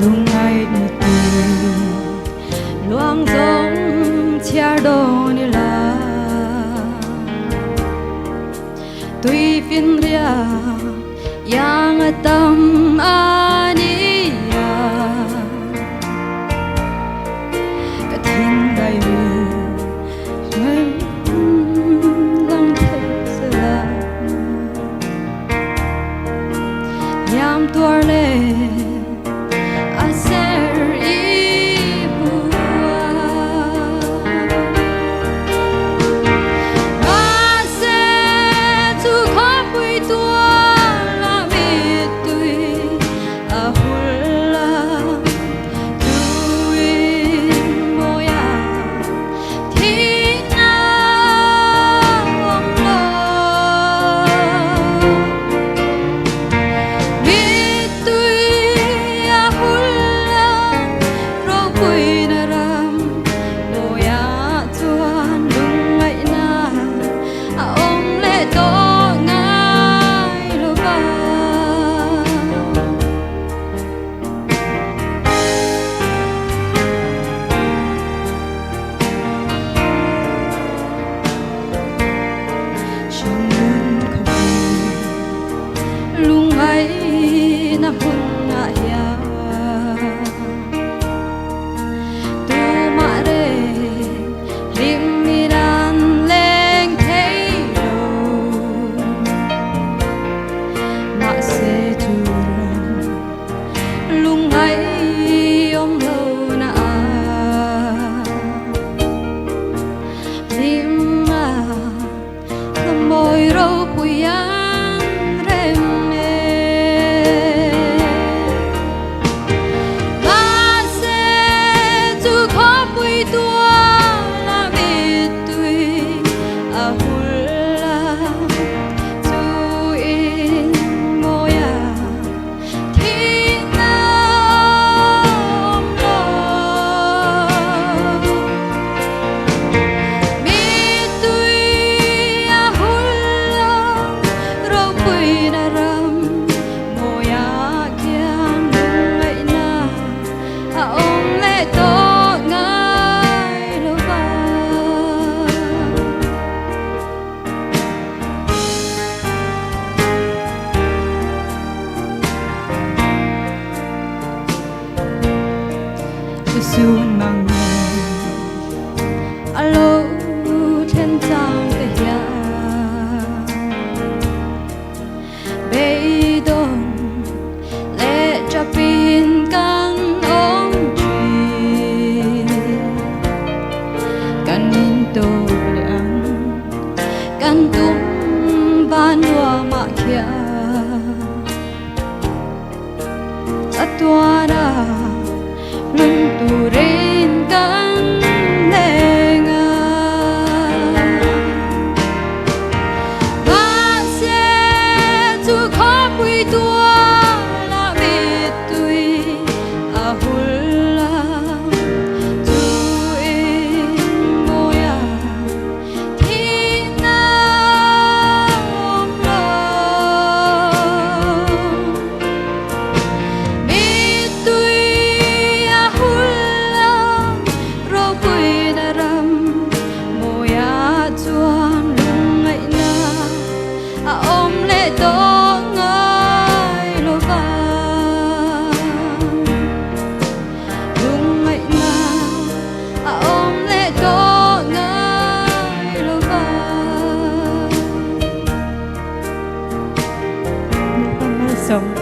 lung ngày Mittui luang dòng chia đô ni la tuy phiền ria yang tâm ani cả thiên đại hữu lòng thế sơ yam tuar le aser ibua ase tu khapui tua la Mittui ahulla tuin moya thina ong lo lung ngày na hun na ya tu ma re lim miran leng thei lo ma se tu lung ngày om lo na lim ma môi râu bụi xuân mang alo thiên giang về nhà bê đông lệ cho pin căn ống trì căn nhìn tô liang căn tung ban hoa mạ kia sát tua đà luân tu rin căn lenga ba se tu khapui tua la Mittui ahulla tu in moya thina om lo Mittui sống